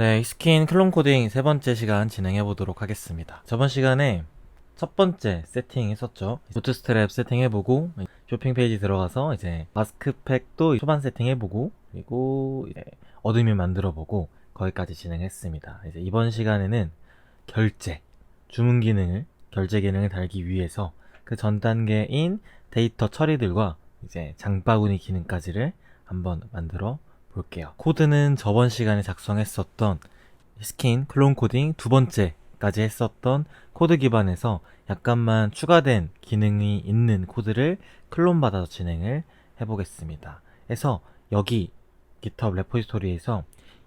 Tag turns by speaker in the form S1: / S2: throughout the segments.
S1: 네, 익스킨 클론 코딩 세 번째 시간 진행해 보도록 하겠습니다. 저번 시간에 첫 번째 세팅 했었죠. 부트스트랩 세팅해보고, 쇼핑 페이지 들어가서 이제 마스크팩도 초반 세팅해보고, 그리고 이제 어드민 만들어보고, 거기까지 진행했습니다. 이제 이번 시간에는 결제, 주문 기능을, 결제 기능을 달기 위해서 그 전 단계인 데이터 처리들과 이제 장바구니 기능까지를 한번 만들어 볼게요. 코드는 저번 시간에 작성했었던 스킨 클론 코딩 두 번째까지 했었던 코드 기반에서 약간만 추가된 기능이 있는 코드를 클론 받아서 진행을 해보겠습니다. 그래서 여기 GitHub 레포지토리에서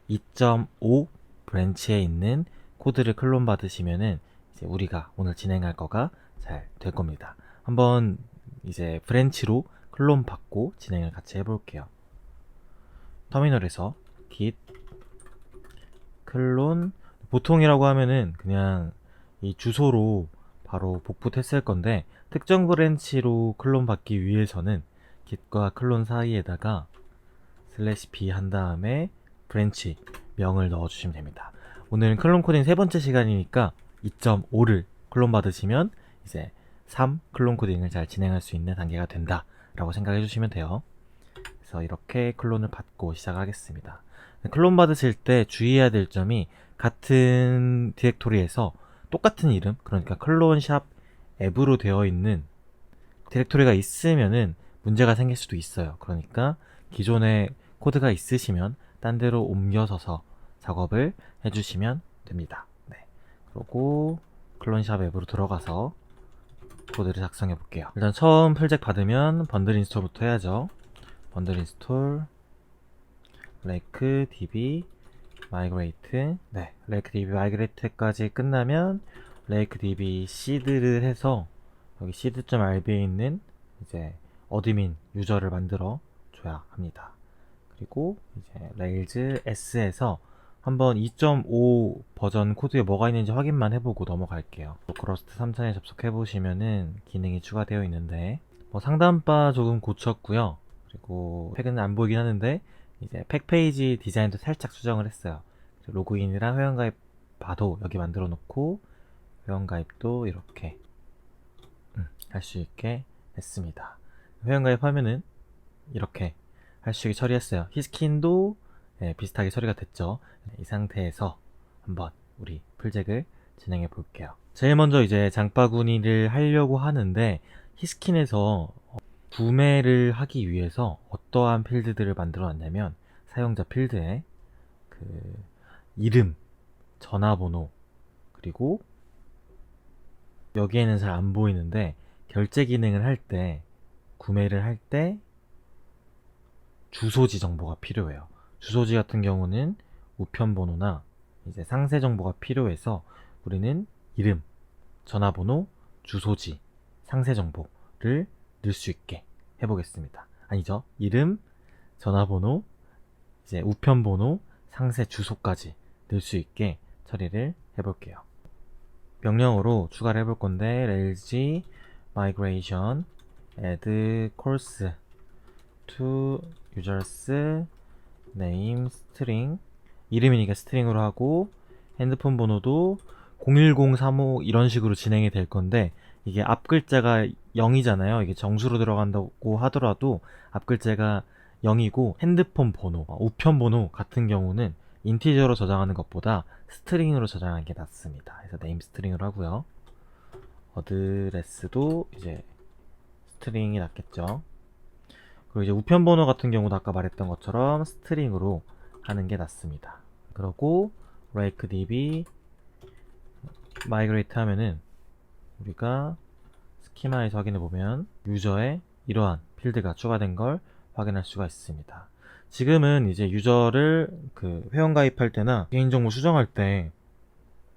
S1: 2.5 브랜치에 있는 코드를 클론 받으시면은 이제 우리가 오늘 진행할 거가 잘 될 겁니다. 한번 이제 브랜치로 클론 받고 진행을 같이 해볼게요. 터미널에서 git 클론, 보통이라고 하면은 그냥 이 주소로 바로 복붙했을 건데, 특정 브랜치로 클론 받기 위해서는 git과 클론 사이에다가 /b 한 다음에 브랜치 명을 넣어주시면 됩니다. 오늘은 클론 코딩 세 번째 시간이니까 2.5를 클론 받으시면 이제 3 클론 코딩을 잘 진행할 수 있는 단계가 된다 라고 생각해 주시면 돼요. 그래서 이렇게 클론을 받고 시작하겠습니다. 클론 받으실 때 주의해야 될 점이, 같은 디렉토리에서 똑같은 이름, 그러니까 클론샵 앱으로 되어 있는 디렉토리가 있으면은 문제가 생길 수도 있어요. 그러니까 기존에 코드가 있으시면 딴 데로 옮겨서서 작업을 해주시면 됩니다. 네. 그리고 클론샵 앱으로 들어가서 코드를 작성해 볼게요. 일단 처음 풀잭 받으면 번들 인스톨부터 해야죠. 번들 인스톨 레이크db 마이그레이트. 네, 레이크db 마이그레이트까지 끝나면 레이크db 시드를 해서 여기 seed.rb에 있는 이제 어드민 유저를 만들어 줘야 합니다. 그리고 이제 레일즈 S에서 한번 2.5 버전 코드에 뭐가 있는지 확인만 해보고 넘어갈게요. 로컬호스트 3000에 접속해 보시면은 기능이 추가되어 있는데, 뭐 상단바 조금 고쳤고요. 그리고 팩은 안 보이긴 하는데 이제 팩 페이지 디자인도 살짝 수정을 했어요. 로그인이랑 회원가입 바도 여기 만들어 놓고, 회원가입도 이렇게 할 수 있게 했습니다. 회원가입하면은 이렇게 할 수 있게 처리했어요. 히스킨도 비슷하게 처리가 됐죠. 이 상태에서 한번 우리 풀잭을 진행해 볼게요. 제일 먼저 이제 장바구니를 하려고 하는데, 히스킨에서 구매를 하기 위해서 어떠한 필드들을 만들어 놨냐면, 사용자 필드에 그 이름, 전화번호, 그리고 여기에는 잘 안 보이는데 결제 기능을 할 때, 구매를 할 때 주소지 정보가 필요해요. 주소지 같은 경우는 우편번호나 이제 상세 정보가 필요해서 우리는 이름, 전화번호, 주소지, 상세 정보를 넣을 수 있게 해보겠습니다. 아니죠. 이름, 전화번호, 이제 우편번호, 상세 주소까지 넣을 수 있게 처리를 해볼게요. 명령어로 추가를 해볼 건데, rails migration add course to users name string, 이름이니까 스트링으로 하고, 핸드폰 번호도 01035 이런 식으로 진행이 될 건데, 이게 앞 글자가 0이잖아요. 이게 정수로 들어간다고 하더라도 앞 글자가 0이고, 핸드폰 번호, 우편 번호 같은 경우는 인티저로 저장하는 것보다 스트링으로 저장하는 게 낫습니다. 그래서 네임 스트링으로 하고요. 어드레스도 이제 스트링이 낫겠죠. 그리고 이제 우편 번호 같은 경우도 아까 말했던 것처럼 스트링으로 하는 게 낫습니다. 그리고 rakedb migrate 하면은 우리가 스키마에서 확인해 보면 유저에 이러한 필드가 추가된 걸 확인할 수가 있습니다. 지금은 이제 유저를 그 회원가입할 때나 개인정보 수정할 때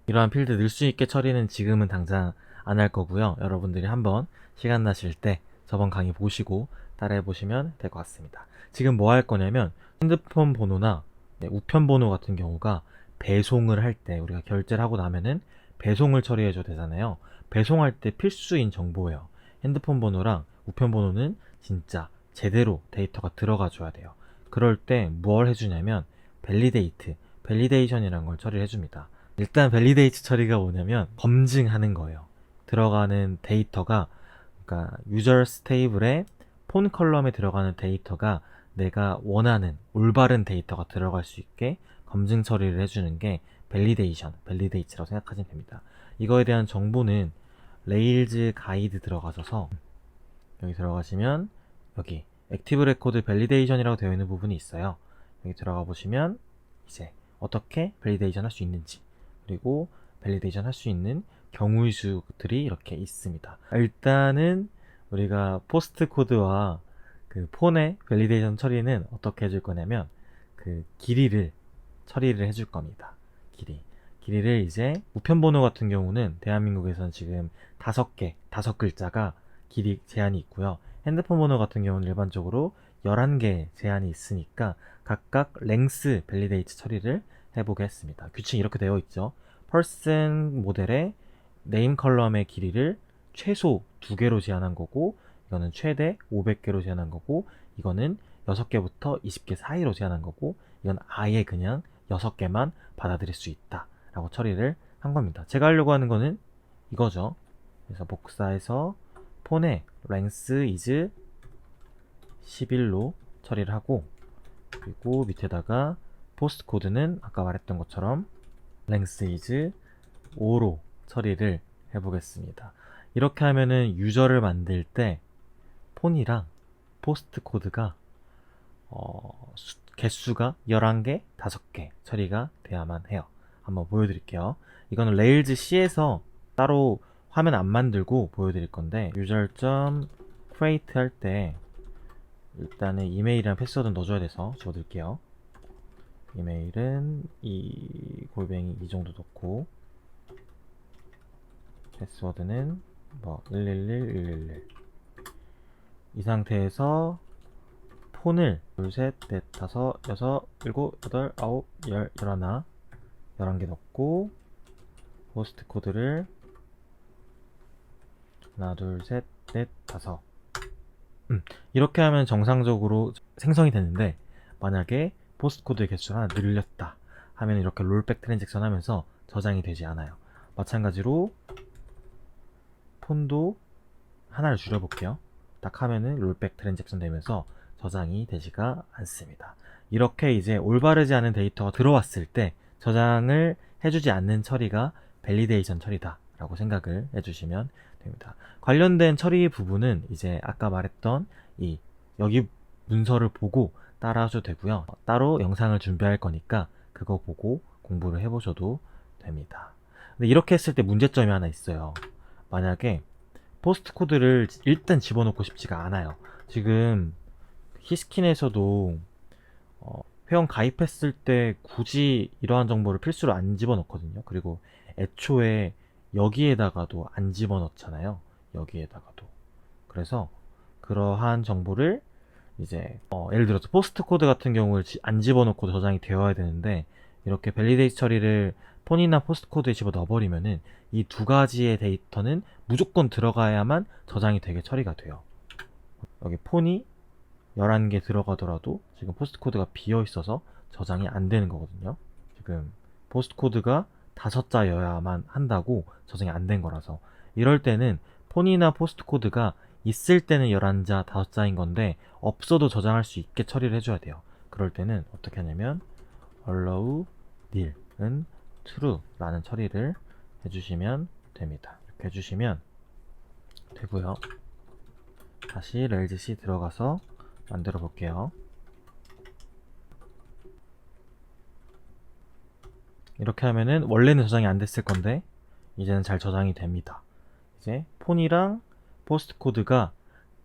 S1: 이러한 필드 넣을 수 있게 처리는 지금은 당장 안 할 거고요. 여러분들이 한번 시간 나실 때 저번 강의 보시고 따라해 보시면 될 것 같습니다. 지금 뭐 할 거냐면, 핸드폰 번호나 우편 번호 같은 경우가 배송을 할 때, 우리가 결제를 하고 나면은 배송을 처리해 줘야 되잖아요. 배송할 때 필수인 정보예요. 핸드폰 번호랑 우편 번호는 진짜 제대로 데이터가 들어가 줘야 돼요. 그럴 때 뭘 해주냐면, 밸리데이트, 밸리데이션이라는 걸 처리를 해줍니다. 일단 밸리데이트 처리가 뭐냐면 검증하는 거예요. 들어가는 데이터가, 그러니까 유저 스테이블에 폰 컬럼에 들어가는 데이터가 내가 원하는 올바른 데이터가 들어갈 수 있게 검증 처리를 해주는 게 밸리데이트라고 생각하시면 됩니다. 이거에 대한 정보는 레일즈 가이드 들어가셔서 여기 들어가시면 여기 액티브 레코드 밸리데이션이라고 되어 있는 부분이 있어요. 여기 들어가 보시면 이제 어떻게 밸리데이션 할 수 있는지, 그리고 밸리데이션 할 수 있는 경우의 수들이 이렇게 있습니다. 일단은 우리가 포스트 코드와 그 폰의 밸리데이션 처리는 어떻게 해줄 거냐면 그 길이를 처리를 해줄 겁니다. 길이를 이제 우편번호 같은 경우는 대한민국에서는 지금 5 글자가 길이 제한이 있고요. 핸드폰 번호 같은 경우는 일반적으로 11개 제한이 있으니까 각각 랭스 밸리데이트 처리를 해보겠습니다. 규칙이 이렇게 되어 있죠. 퍼슨 모델의 네임 컬럼의 길이를 최소 2개로 제한한 거고, 이거는 최대 500개로 제한한 거고, 이거는 6개부터 20개 사이로 제한한 거고, 이건 아예 그냥 6개만 받아들일 수 있다 라고 처리를 한 겁니다. 제가 하려고 하는 거는 이거죠. 그래서 복사해서 폰의 length is 11로 처리를 하고, 그리고 밑에다가 포스트 코드는 아까 말했던 것처럼 length is 5로 처리를 해보겠습니다. 이렇게 하면은 유저를 만들 때 폰이랑 포스트 코드가 개수가 11개, 5개 처리가 돼야만 해요. 한번 보여드릴게요. 이거는 레일즈 C에서 따로 화면 안 만들고 보여드릴 건데, user.create 할 때 일단은 이메일이랑 패스워드는 넣어줘야 돼서 적어드릴게요. 이메일은 골뱅이 이 정도 넣고, 패스워드는 뭐 111111. 이 상태에서 폰을 2, 셋, 넷, 다섯, 여섯, 일곱, 여덟, 아홉, 열, 11개 넣고, 포스트 코드를 하나, 둘, 셋, 넷, 다섯. 이렇게 하면 정상적으로 생성이 되는데, 만약에 포스트 코드의 개수를 하나 늘렸다 하면 이렇게 롤백 트랜잭션 하면서 저장이 되지 않아요. 마찬가지로 폰도 하나를 줄여볼게요. 딱 하면은 롤백 트랜잭션 되면서 저장이 되지가 않습니다. 이렇게 이제 올바르지 않은 데이터가 들어왔을 때 저장을 해주지 않는 처리가 밸리데이션 처리다 라고 생각을 해주시면 됩니다. 관련된 처리 부분은 이제 아까 말했던 여기 문서를 보고 따라 하셔도 되고요. 따로 영상을 준비할 거니까 그거 보고 공부를 해보셔도 됩니다. 근데 이렇게 했을 때 문제점이 하나 있어요. 만약에 포스트 코드를 일단 집어넣고 싶지가 않아요. 지금 히스킨에서도 회원 가입했을 때 굳이 이러한 정보를 필수로 안 집어넣거든요. 그리고 애초에 여기에다가도 안 집어넣잖아요. 여기에다가도. 그래서 그러한 정보를 이제 예를 들어서 포스트 코드 같은 경우를 안 집어넣고 저장이 되어야 되는데, 이렇게 밸리데이트 처리를 폰이나 포스트 코드에 집어 넣어버리면은 이 두 가지의 데이터는 무조건 들어가야만 저장이 되게 처리가 돼요. 여기 폰이 11개 들어가더라도 지금 포스트 코드가 비어 있어서 저장이 안 되는 거거든요. 지금 포스트 코드가 5자여야만 한다고 저장이 안 된 거라서, 이럴 때는 폰이나 포스트 코드가 있을 때는 11자, 5자인 건데 없어도 저장할 수 있게 처리를 해줘야 돼요. 그럴 때는 어떻게 하냐면 allow nil은 true 라는 처리를 해주시면 됩니다. 이렇게 해주시면 되고요. 다시 레일즈 C 들어가서 만들어 볼게요. 이렇게 하면은 원래는 저장이 안 됐을 건데 이제는 잘 저장이 됩니다. 이제 폰이랑 포스트 코드가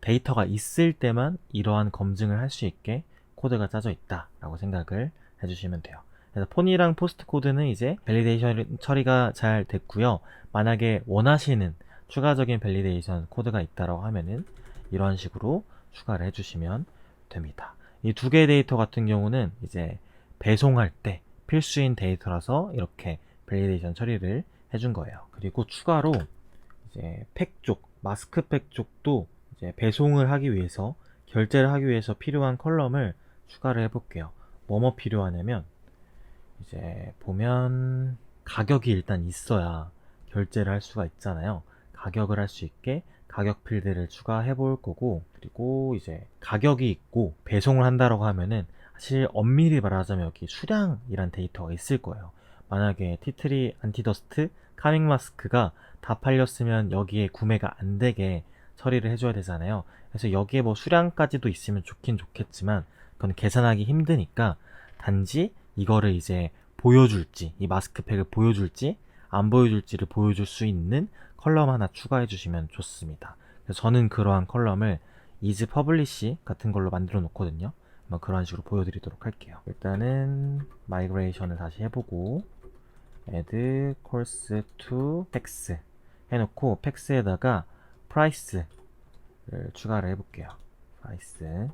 S1: 데이터가 있을 때만 이러한 검증을 할 수 있게 코드가 짜져 있다 라고 생각을 해주시면 돼요. 그래서 폰이랑 포스트 코드는 이제 밸리데이션 처리가 잘 됐고요. 만약에 원하시는 추가적인 밸리데이션 코드가 있다라고 하면은 이런 식으로 추가를 해주시면 됩니다. 이 두 개의 데이터 같은 경우는 이제 배송할 때 필수인 데이터라서 이렇게 밸리데이션 처리를 해준 거예요. 그리고 추가로 이제 팩 쪽, 마스크팩 쪽도 이제 배송을 하기 위해서, 결제를 하기 위해서 필요한 컬럼을 추가를 해볼게요. 뭐뭐 필요하냐면 이제 보면 가격이 일단 있어야 결제를 할 수가 있잖아요. 가격을 할 수 있게 가격 필드를 추가해 볼 거고, 그리고 이제 가격이 있고 배송을 한다라고 하면은 사실 엄밀히 말하자면 여기 수량이란 데이터가 있을 거예요. 만약에 티트리 안티더스트 카밍 마스크가 다 팔렸으면 여기에 구매가 안 되게 처리를 해줘야 되잖아요. 그래서 여기에 뭐 수량까지도 있으면 좋긴 좋겠지만 그건 계산하기 힘드니까 단지 이거를 이제 보여줄지, 이 마스크팩을 보여줄지 안 보여줄지를 보여줄 수 있는 컬럼 하나 추가해 주시면 좋습니다. 그래서 저는 그러한 컬럼을 이즈 퍼블리시 같은 걸로 만들어 놓거든요. 한번 그런 식으로 보여드리도록 할게요. 일단은 마이그레이션을 다시 해보고 add course to 팩스 해놓고 팩스에다가 price를 추가를 해볼게요. price.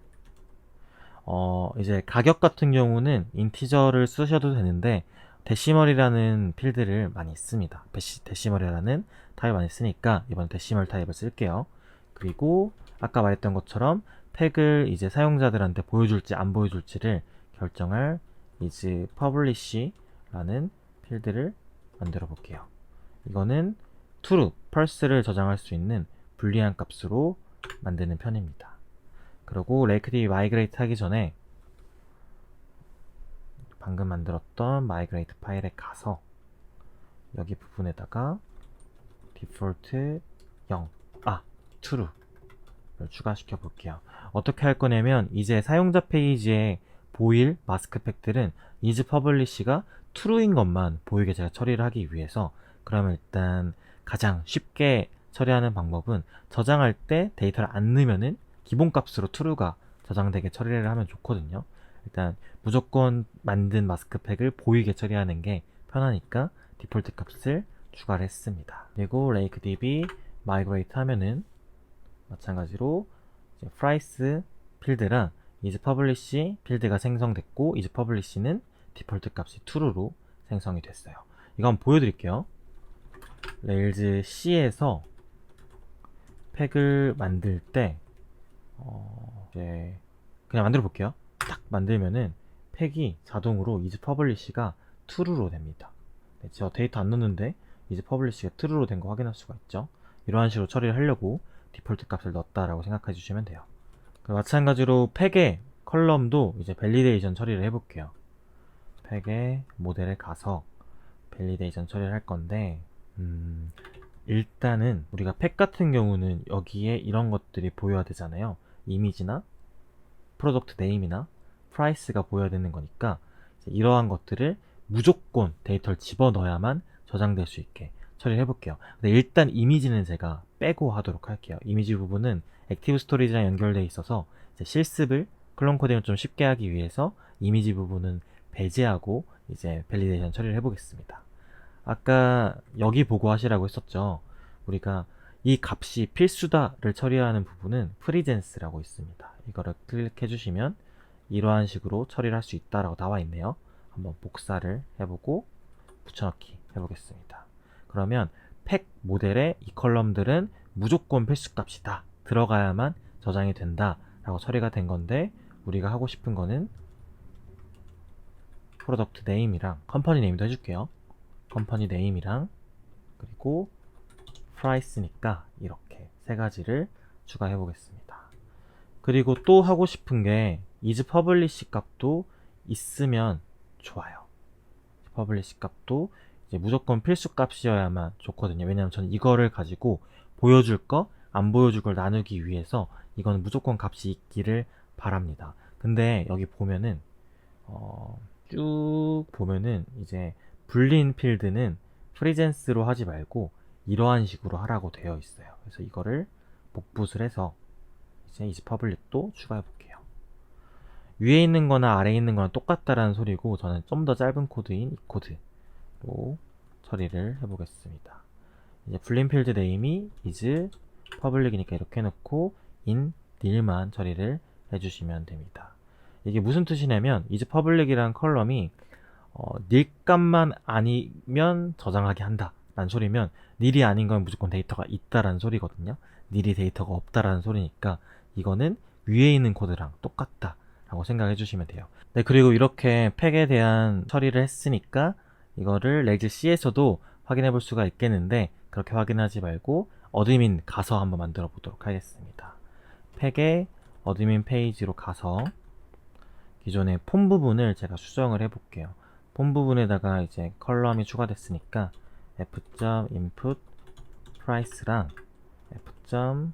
S1: 이제 가격 같은 경우는 인티저를 쓰셔도 되는데 데시멀이라는 필드를 많이 씁니다. 데시멀이라는 타입 많이 쓰니까 이번 데시멀 타입을 쓸게요. 그리고 아까 말했던 것처럼 팩을 이제 사용자들한테 보여줄지 안 보여줄지를 결정할 is publish라는 필드를 만들어 볼게요. 이거는 true, pulse를 저장할 수 있는 불리한 값으로 만드는 편입니다. 그리고 레이크DB 마이그레이트 하기 전에 방금 만들었던 마이그레이트 파일에 가서 여기 부분에다가 디폴트 0, true를 추가시켜 볼게요. 어떻게 할 거냐면 이제 사용자 페이지에 보일 마스크팩들은 is publish가 true인 것만 보이게 제가 처리를 하기 위해서, 그러면 일단 가장 쉽게 처리하는 방법은 저장할 때 데이터를 안 넣으면은 기본값으로 true가 저장되게 처리를 하면 좋거든요. 일단 무조건 만든 마스크팩을 보이게 처리하는 게 편하니까 디폴트 값을 추가를 했습니다. 그리고 레이크DB 마이그레이트 하면은 마찬가지로 이제 price 필드랑 is publish 필드가 생성됐고 is publish는 디폴트 값이 true로 생성이 됐어요. 이거 한번 보여드릴게요. 레일즈 C에서 팩을 만들 때 이제 그냥 만들어 볼게요. 딱 만들면은 팩이 자동으로 is publish가 true로 됩니다. 네, 저 데이터 안 넣는데 is publish가 true로 된 거 확인할 수가 있죠. 이러한 식으로 처리를 하려고 디폴트 값을 넣었다라고 생각해 주시면 돼요. 마찬가지로 팩의 컬럼도 이제 밸리데이션 처리를 해볼게요. 팩의 모델에 가서 밸리데이션 처리를 할 건데, 일단은 우리가 팩 같은 경우는 여기에 이런 것들이 보여야 되잖아요. 이미지나 프로덕트 네임이나 프라이스가 보여야 되는 거니까 이러한 것들을 무조건 데이터를 집어넣어야만 저장될 수 있게 처리를 해볼게요. 근데 일단 이미지는 제가 빼고 하도록 할게요. 이미지 부분은 액티브 스토리지랑 연결되어 있어서 이제 실습을 클론 코딩을 좀 쉽게 하기 위해서 이미지 부분은 배제하고 이제 밸리데이션 처리를 해보겠습니다. 아까 여기 보고 하시라고 했었죠. 우리가 이 값이 필수다를 처리하는 부분은 프리젠스라고 있습니다. 이거를 클릭해 주시면 이러한 식으로 처리를 할 수 있다라고 나와 있네요. 한번 복사를 해보고 붙여넣기 해보겠습니다. 그러면 팩 모델의 이 컬럼들은 무조건 필수값이다, 들어가야만 저장이 된다 라고 처리가 된 건데, 우리가 하고 싶은 거는 프로덕트 네임이랑 컴퍼니 네임도 해줄게요. 컴퍼니 네임이랑 그리고 프라이스니까 이렇게 세 가지를 추가해 보겠습니다. 그리고 또 하고 싶은 게 is publish 값도 있으면 좋아요. publish 값도 이제 무조건 필수 값이어야만 좋거든요. 왜냐면 저는 이거를 가지고 보여줄 거, 안 보여줄 걸 나누기 위해서 이거는 무조건 값이 있기를 바랍니다. 근데 여기 보면은 쭉 보면은 이제 불린 필드는 프리젠스로 하지 말고 이러한 식으로 하라고 되어 있어요. 그래서 이거를 복붙을 해서 이제 is public도 추가해 볼게요. 위에 있는 거나 아래에 있는 거나 똑같다라는 소리고, 저는 좀 더 짧은 코드인 이 코드로 처리를 해보겠습니다. 이제 불린 필드 네임이 is public이니까 이렇게 해놓고 in nil만 처리를 해주시면 됩니다. 이게 무슨 뜻이냐면 is public이라는 컬럼이 nil 값만 아니면 저장하게 한다 라는 소리면, nil이 아닌 건 무조건 데이터가 있다라는 소리거든요. nil이 데이터가 없다라는 소리니까 이거는 위에 있는 코드랑 똑같다 라고 생각해 주시면 돼요. 네, 그리고 이렇게 팩에 대한 처리를 했으니까 이거를 레이즈 C에서도 확인해 볼 수가 있겠는데, 그렇게 확인하지 말고 어드민 가서 한번 만들어 보도록 하겠습니다. 팩에 어드민 페이지로 가서 기존의 폼 부분을 제가 수정을 해 볼게요. 폼 부분에다가 이제 컬럼이 추가됐으니까 f.input price랑 f.input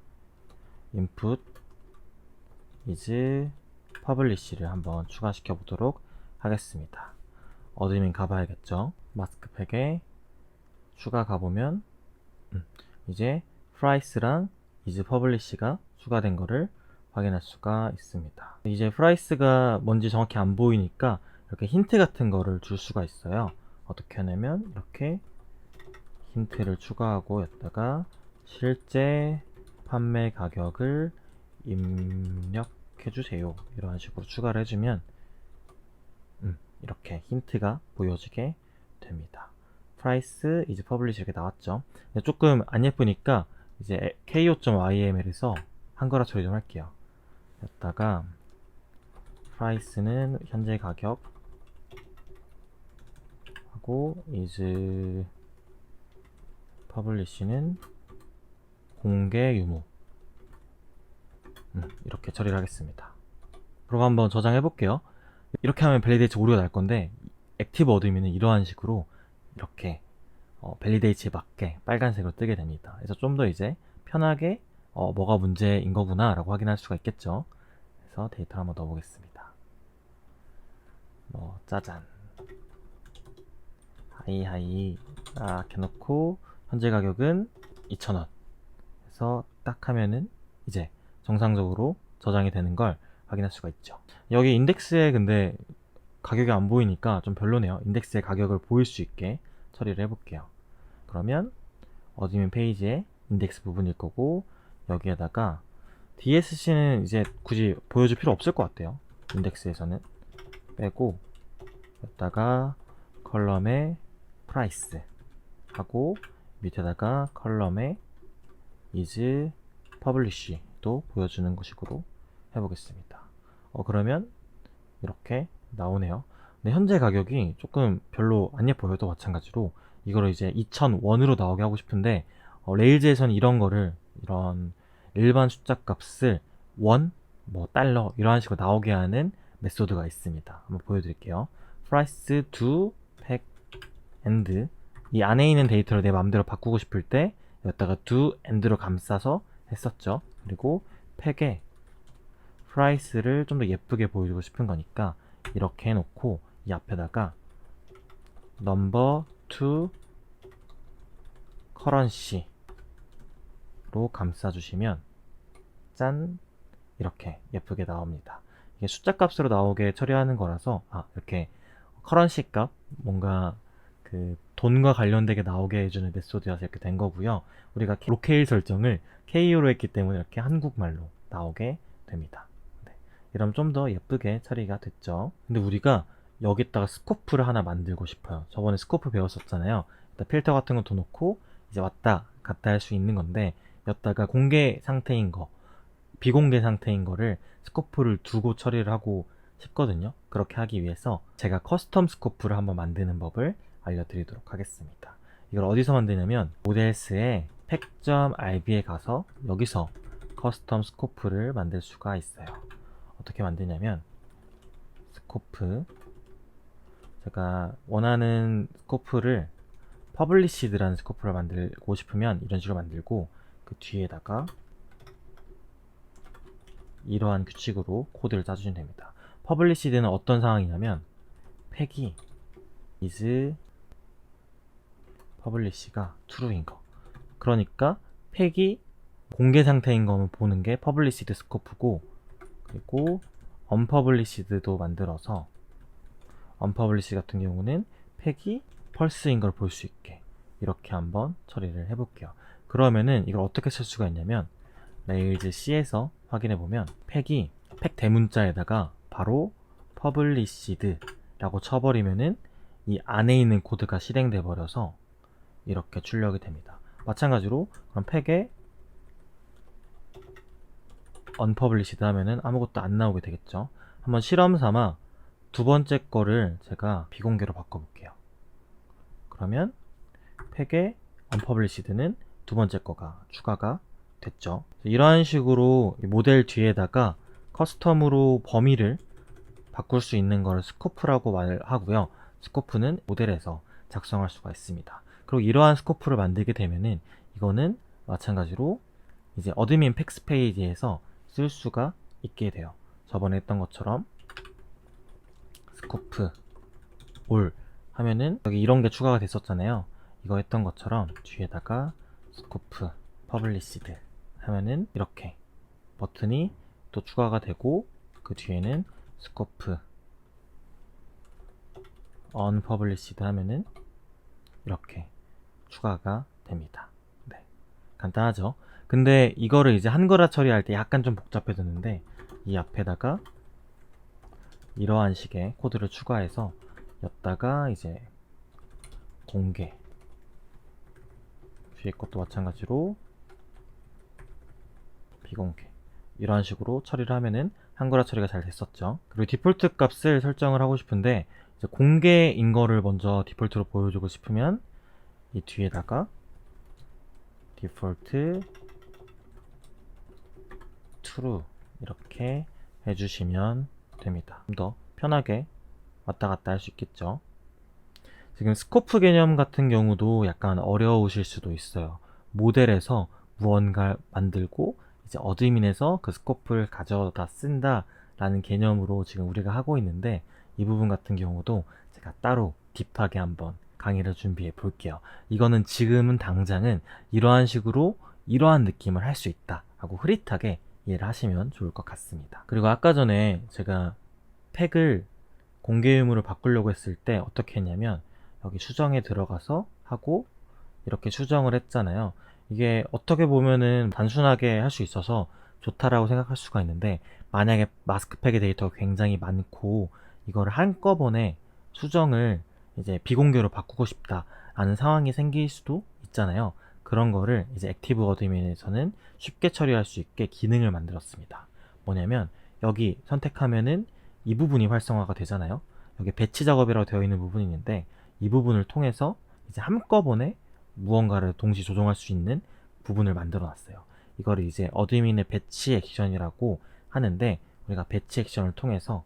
S1: is publish를 한번 추가시켜 보도록 하겠습니다. 어드민 가봐야겠죠. 마스크팩에 추가 가보면 이제 price랑 is publish가 추가된 거를 확인할 수가 있습니다. 이제 프라이스가 뭔지 정확히 안 보이니까 이렇게 힌트 같은 거를 줄 수가 있어요. 어떻게 하냐면 이렇게 힌트를 추가하고 여기다가 실제 판매 가격을 입력해 주세요. 이런 식으로 추가를 해주면 이렇게 힌트가 보여지게 됩니다. price is published 이렇게 나왔죠. 조금 안 예쁘니까 이제 ko.yml에서 한글화 처리 좀 할게요. 여기다가 price는 현재 가격 하고 is publish는 공개 유무 이렇게 처리를 하겠습니다. 그리고 한번 저장해 볼게요. 이렇게 하면 밸리데이트 오류가 날 건데 액티브 어드민은 이러한 식으로 이렇게 밸리데이트에 맞게 빨간색으로 뜨게 됩니다. 그래서 좀 더 이제 편하게 뭐가 문제인 거구나 라고 확인할 수가 있겠죠. 그래서 데이터를 한번 넣어보겠습니다. 짜잔 하이하이 이렇게 넣고 현재 가격은 2,000원 그래서 딱 하면은 이제 정상적으로 저장이 되는 걸 확인할 수가 있죠. 여기 인덱스에 근데 가격이 안 보이니까 좀 별로네요. 인덱스의 가격을 보일 수 있게 처리를 해볼게요. 그러면 어드민 페이지에 인덱스 부분일 거고 여기에다가 DSC는 이제 굳이 보여줄 필요 없을 것 같아요. 인덱스에서는 빼고 여기다가 컬럼에 price 하고 밑에다가 컬럼에 is publish도 보여주는 식으로 해보겠습니다. 그러면 이렇게 나오네요. 근데 현재 가격이 조금 별로 안 예뻐요. 마찬가지로 이거를 이제 2000원으로 나오게 하고 싶은데 레일즈에서는 이런 거를 이런 일반 숫자 값을 원, 달러 이런 식으로 나오게 하는 메소드가 있습니다. 한번 보여드릴게요. price to pack and 이 안에 있는 데이터를 내 마음대로 바꾸고 싶을 때 여기다가 do and로 감싸서 했었죠. 그리고 팩에 price를 좀 더 예쁘게 보여주고 싶은 거니까 이렇게 해놓고 이 앞에다가 number to currency로 감싸주시면 짠 이렇게 예쁘게 나옵니다. 이게 숫자 값으로 나오게 처리하는 거라서 이렇게 커런시 값 뭔가 그 돈과 관련되게 나오게 해주는 메소드여서 이렇게 된 거고요. 우리가 로케일 설정을 KO로 했기 때문에 이렇게 한국말로 나오게 됩니다. 이러면 좀 더 예쁘게 처리가 됐죠. 근데 우리가 여기다가 스코프를 하나 만들고 싶어요. 저번에 스코프 배웠었잖아요. 일단 필터 같은 거 더 놓고 이제 왔다 갔다 할 수 있는 건데 여기다가 공개 상태인 거 비공개 상태인 거를 스코프를 두고 처리를 하고 싶거든요. 그렇게 하기 위해서 제가 커스텀 스코프를 한번 만드는 법을 알려드리도록 하겠습니다. 이걸 어디서 만드냐면 모델스의 팩.rb에 가서 여기서 커스텀 스코프를 만들 수가 있어요. 어떻게 만드냐면 스코프 제가 원하는 스코프를 퍼블리시드라는 스코프를 만들고 싶으면 이런 식으로 만들고 그 뒤에다가 이러한 규칙으로 코드를 짜주시면 됩니다. 퍼블리시드는 어떤 상황이냐면 팩이 is publish가 true인 거 그러니까 팩이 공개 상태인 거면 보는 게 published 스코프고 그리고 unpublished도 만들어서 unpublished 같은 경우는 팩이 false인 걸 볼 수 있게 이렇게 한번 처리를 해볼게요. 그러면은 이걸 어떻게 쓸 수가 있냐면 레일즈 C에서 확인해 보면 팩이 팩 대문자에다가 바로 published 라고 쳐버리면은 이 안에 있는 코드가 실행돼 버려서 이렇게 출력이 됩니다. 마찬가지로 그럼 팩에 unpublished 하면은 아무것도 안 나오게 되겠죠. 한번 실험 삼아 두 번째 거를 제가 비공개로 바꿔볼게요. 그러면 팩의 unpublished는 두 번째 거가 추가가 됐죠. 이러한 식으로 모델 뒤에다가 커스텀으로 범위를 바꿀 수 있는 걸 스코프라고 말하고요. 스코프는 모델에서 작성할 수가 있습니다. 그리고 이러한 스코프를 만들게 되면은 이거는 마찬가지로 이제 어드민 팩스 페이지에서 쓸 수가 있게 돼요. 저번에 했던 것처럼 스코프 올 하면은 여기 이런 게 추가가 됐었잖아요. 이거 했던 것처럼 뒤에다가 스코프 퍼블리시드 하면은 이렇게 버튼이 또 추가가 되고 그 뒤에는 스코프 언퍼블리시드 하면은 이렇게 추가가 됩니다. 네, 간단하죠? 근데 이거를 이제 한글화 처리할 때 약간 좀 복잡해졌는데 이 앞에다가 이러한 식의 코드를 추가해서 였다가 이제 공개 뒤에 것도 마찬가지로 비공개 이런 식으로 처리를 하면은 한글화 처리가 잘 됐었죠. 그리고 디폴트 값을 설정을 하고 싶은데 이제 공개인 거를 먼저 디폴트로 보여주고 싶으면 이 뒤에다가 디폴트 true 이렇게 해주시면 됩니다. 좀 더 편하게 왔다 갔다 할 수 있겠죠. 지금 스코프 개념 같은 경우도 약간 어려우실 수도 있어요. 모델에서 무언가 만들고 이제 어드민에서 그 스코프를 가져다 쓴다 라는 개념으로 지금 우리가 하고 있는데 이 부분 같은 경우도 제가 따로 딥하게 한번 강의를 준비해 볼게요. 이거는 지금은 당장은 이러한 식으로 이러한 느낌을 할 수 있다 하고 흐릿하게 이해를 하시면 좋을 것 같습니다. 그리고 아까 전에 제가 팩을 공개 의무를 바꾸려고 했을 때 어떻게 했냐면 여기 수정에 들어가서 하고 이렇게 수정을 했잖아요. 이게 어떻게 보면은 단순하게 할 수 있어서 좋다라고 생각할 수가 있는데 만약에 마스크팩의 데이터가 굉장히 많고 이거를 한꺼번에 수정을 이제 비공개로 바꾸고 싶다 라는 상황이 생길 수도 있잖아요. 그런 거를 이제 액티브 어드민에서는 쉽게 처리할 수 있게 기능을 만들었습니다. 뭐냐면 여기 선택하면은 이 부분이 활성화가 되잖아요. 여기 배치 작업이라고 되어 있는 부분이 있는데 이 부분을 통해서 이제 한꺼번에 무언가를 동시 조정할 수 있는 부분을 만들어 놨어요. 이거를 이제 어드민의 배치 액션이라고 하는데 우리가 배치 액션을 통해서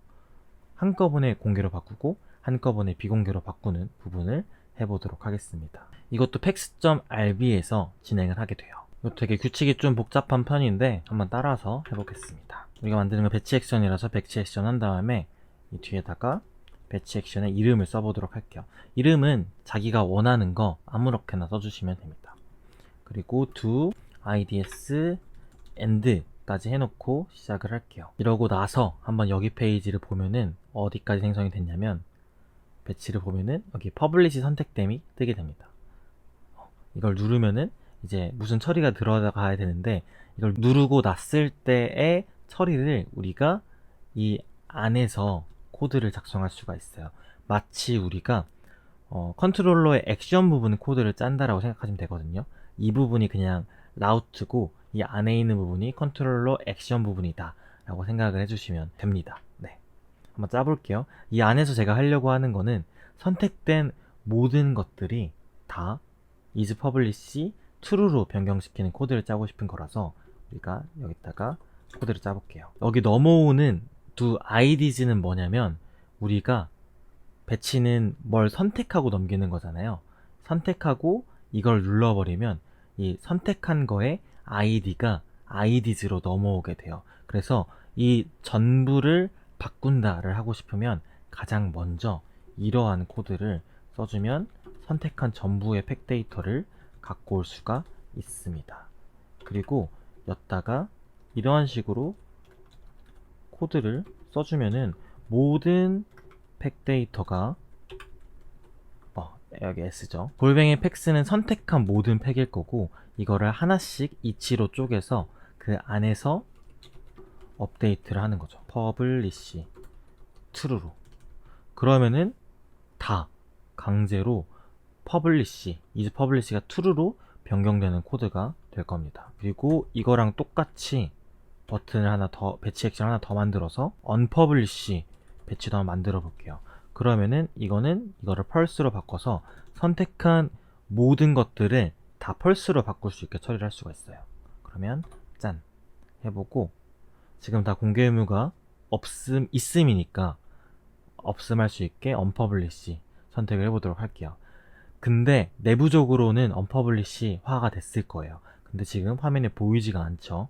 S1: 한꺼번에 공개로 바꾸고 한꺼번에 비공개로 바꾸는 부분을 해보도록 하겠습니다. 이것도 pex.rb에서 진행을 하게 돼요. 이거 되게 규칙이 좀 복잡한 편인데 한번 따라서 해보겠습니다. 우리가 만드는 건 배치 액션이라서 배치 액션 한 다음에 이 뒤에다가 배치 액션에 이름을 써보도록 할게요. 이름은 자기가 원하는 거 아무렇게나 써주시면 됩니다. 그리고 do ids and 까지 해놓고 시작을 할게요. 이러고 나서 한번 여기 페이지를 보면은 어디까지 생성이 됐냐면 배치를 보면은 여기 퍼블리시 선택됨이 뜨게 됩니다. 이걸 누르면은 이제 무슨 처리가 들어가야 되는데 이걸 누르고 났을 때의 처리를 우리가 이 안에서 코드를 작성할 수가 있어요. 마치 우리가 컨트롤러의 액션 부분 코드를 짠다라고 생각하시면 되거든요. 이 부분이 그냥 라우트고 이 안에 있는 부분이 컨트롤러 액션 부분이다 라고 생각을 해주시면 됩니다. 네, 한번 짜볼게요. 이 안에서 제가 하려고 하는 거는 선택된 모든 것들이 다 is publish true로 변경시키는 코드를 짜고 싶은 거라서 우리가 여기다가 코드를 짜볼게요. 여기 넘어오는 do ids는 뭐냐면 우리가 배치는 뭘 선택하고 넘기는 거잖아요. 선택하고 이걸 눌러버리면 이 선택한 거에 id가 ids로 넘어오게 돼요. 그래서 이 전부를 바꾼다를 하고 싶으면 가장 먼저 이러한 코드를 써주면 선택한 전부의 팩 데이터를 갖고 올 수가 있습니다. 그리고 였다가 이러한 식으로 코드를 써주면은 모든 팩 데이터가 여기 S죠. 골뱅이 팩스는 선택한 모든 팩일 거고 이거를 하나씩 이치로 쪼개서 그 안에서 업데이트를 하는 거죠. publish true로. 그러면은 다 강제로 publish, is publish가 true로 변경되는 코드가 될 겁니다. 그리고 이거랑 똑같이 버튼을 하나 더, 배치 액션 하나 더 만들어서 언퍼블리시 배치도 한번 만들어 볼게요. 그러면은 이거를 펄스로 바꿔서 선택한 모든 것들을 다 펄스로 바꿀 수 있게 처리를 할 수가 있어요. 그러면 짠 해보고, 지금 다 공개 의무가 있음이니까 없음할 수 있게 언퍼블리시 선택을 해보도록 할게요. 근데 내부적으로는 언퍼블리시화가 됐을 거예요. 근데 지금 화면에 보이지가 않죠.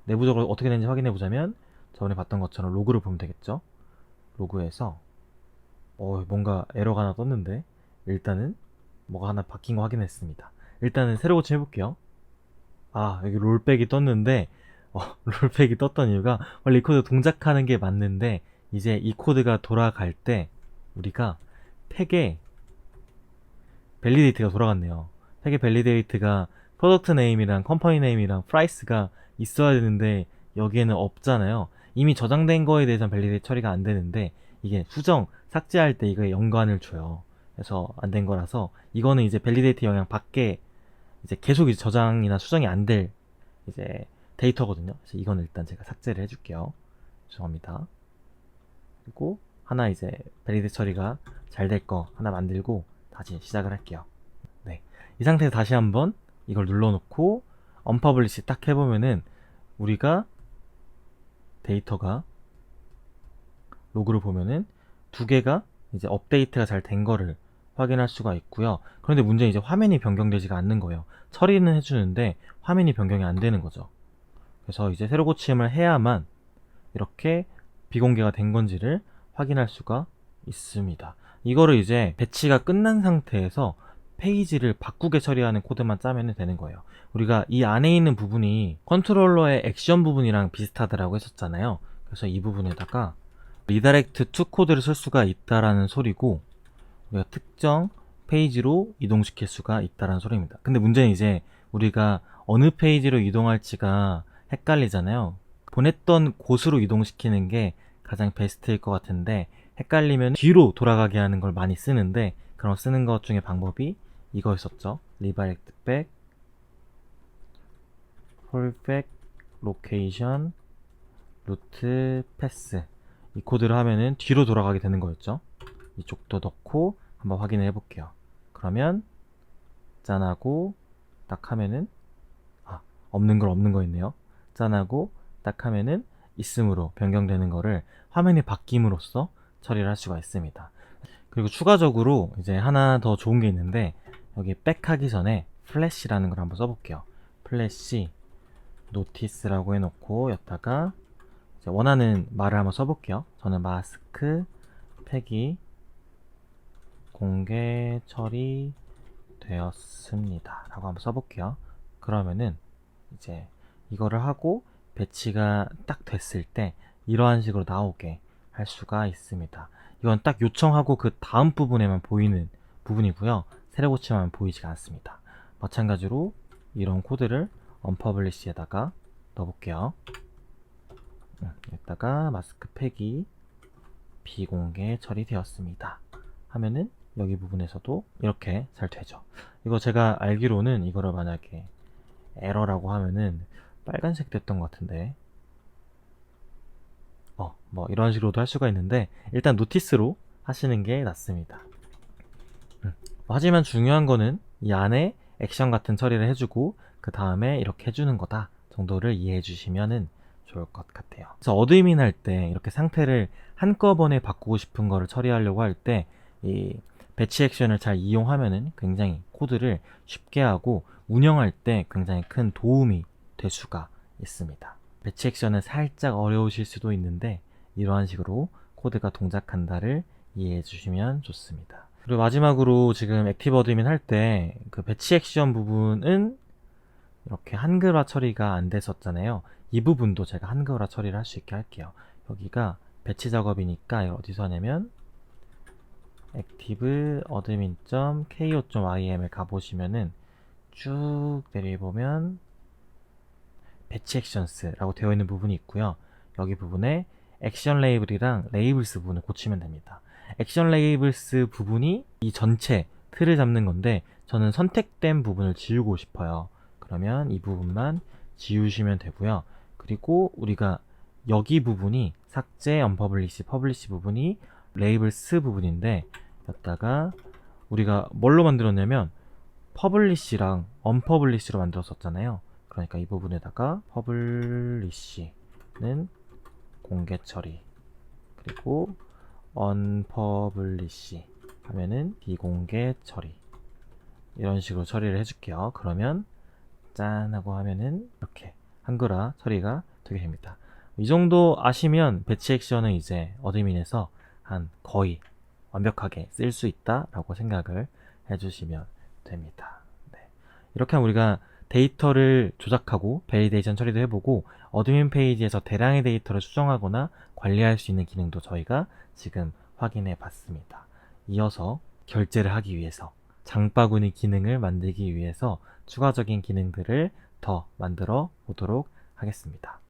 S1: 내부적으로 어떻게 되는지 확인해 보자면 저번에 봤던 것처럼 로그를 보면 되겠죠. 로그에서 뭔가 에러가 하나 떴는데, 일단은 뭐가 하나 바뀐 거 확인했습니다. 일단은 새로 고침 해볼게요. 여기 롤백이 떴는데, 롤백이 떴던 이유가 원래 이 코드 동작하는 게 맞는데, 이제 이 코드가 돌아갈 때 우리가 팩에 밸리데이트가 돌아갔네요. 팩의 밸리데이트가 프로덕트 네임이랑 컴퍼니 네임이랑 프라이스가 있어야 되는데 여기에는 없잖아요. 이미 저장된 거에 대해서는 밸리데이트 처리가 안 되는데, 이게 수정, 삭제할 때 이거에 연관을 줘요. 그래서 안 된 거라서 이거는 이제 밸리데이트 영향 밖에 이제 계속 이제 저장이나 수정이 안 될 이제 데이터거든요. 그래서 이거는 일단 제가 삭제를 해줄게요. 죄송합니다. 그리고 하나 이제 밸리데이트 처리가 잘 될 거 하나 만들고 다시 시작을 할게요. 네, 이 상태에서 다시 한번 이걸 눌러놓고 언퍼블리시 딱 해보면은 우리가 데이터가 로그를 보면은 두 개가 이제 업데이트가 잘 된 거를 확인할 수가 있고요. 그런데 문제는 이제 화면이 변경되지가 않는 거예요. 처리는 해주는데 화면이 변경이 안 되는 거죠. 그래서 이제 새로 고침을 해야만 이렇게 비공개가 된 건지를 확인할 수가 있습니다. 이거를 이제 배치가 끝난 상태에서 페이지를 바꾸게 처리하는 코드만 짜면 되는 거예요. 우리가 이 안에 있는 부분이 컨트롤러의 액션 부분이랑 비슷하다라고 했었잖아요. 그래서 이 부분에다가 리다렉트 투 코드를 쓸 수가 있다라는 소리고, 우리가 특정 페이지로 이동시킬 수가 있다라는 소리입니다. 근데 문제는 이제 우리가 어느 페이지로 이동할지가 헷갈리잖아요. 보냈던 곳으로 이동시키는 게 가장 베스트일 것 같은데, 헷갈리면 뒤로 돌아가게 하는 걸 많이 쓰는데, 그럼 쓰는 것 중에 방법이 이거였었죠. 리다렉트 백, 폴백, 로케이션, 루트, 패스. 이 코드를 하면은 뒤로 돌아가게 되는 거였죠. 이쪽도 넣고 한번 확인을 해볼게요. 그러면 짠하고 딱 하면은 없는 걸 없는 거 있네요. 짠하고 딱 하면은 있음으로 변경되는 거를 화면이 바뀜으로써 처리를 할 수가 있습니다. 그리고 추가적으로 이제 하나 더 좋은 게 있는데, 여기 백 하기 전에 플래시라는 걸 한번 써볼게요. 플래시 노티스라고 해놓고 여기다가 원하는 말을 한번 써볼게요. 저는 마스크 팩이 공개 처리되었습니다 라고 한번 써볼게요. 그러면은 이제 이거를 하고 배치가 딱 됐을 때 이러한 식으로 나오게 할 수가 있습니다. 이건 딱 요청하고 그 다음 부분에만 보이는 부분이고요. 새로 고침하면 보이지가 않습니다. 마찬가지로 이런 코드를 언퍼블리시에다가 넣어볼게요. 여기다가 마스크 팩이 비공개 처리되었습니다 하면은 여기 부분에서도 이렇게 잘 되죠. 이거 제가 알기로는 이거를 만약에 에러라고 하면은 빨간색 됐던 것 같은데, 뭐 이런 식으로도 할 수가 있는데, 일단 노티스로 하시는 게 낫습니다. 하지만 중요한 거는 이 안에 액션 같은 처리를 해주고 그 다음에 이렇게 해주는 거다 정도를 이해해 주시면은 좋을 것 같아요. 그래서 어드민 할 때 이렇게 상태를 한꺼번에 바꾸고 싶은 거를 처리하려고 할 때 이 배치 액션을 잘 이용하면은 굉장히 코드를 쉽게 하고 운영할 때 굉장히 큰 도움이 될 수가 있습니다. 배치 액션은 살짝 어려우실 수도 있는데 이러한 식으로 코드가 동작한다를 이해해 주시면 좋습니다. 그리고 마지막으로 지금 액티브 어드민 할 때 그 배치 액션 부분은 이렇게 한글화 처리가 안 됐었잖아요. 이 부분도 제가 한글화 처리를 할 수 있게 할게요. 여기가 배치 작업이니까 이걸 어디서 하냐면 active-admin.ko.im을 가보시면은 쭉 내려보면 배치 액션스라고 되어 있는 부분이 있고요. 여기 부분에 액션 레이블이랑 레이블스 부분을 고치면 됩니다. 액션 레이블스 부분이 이 전체 틀을 잡는 건데 저는 선택된 부분을 지우고 싶어요. 그러면 이 부분만 지우시면 되고요. 그리고 우리가 여기 부분이 삭제, 언퍼블리시, 퍼블리시 부분이 레이블스 부분인데 여기다가 우리가 뭘로 만들었냐면 퍼블리시랑 언퍼블리시로 만들었었잖아요. 그러니까 이 부분에다가 퍼블리시는 공개 처리, 그리고 언퍼블리시 하면은 비공개 처리, 이런 식으로 처리를 해줄게요. 그러면 짠 하고 하면은 이렇게 한글화 처리가 되게 됩니다. 이 정도 아시면 배치 액션은 이제 어드민에서 한 거의 완벽하게 쓸 수 있다라고 생각을 해주시면 됩니다. 네. 이렇게 하면 우리가 데이터를 조작하고 밸리데이션 처리도 해보고 어드민 페이지에서 대량의 데이터를 수정하거나 관리할 수 있는 기능도 저희가 지금 확인해 봤습니다. 이어서 결제를 하기 위해서 장바구니 기능을 만들기 위해서 추가적인 기능들을 더 만들어 보도록 하겠습니다.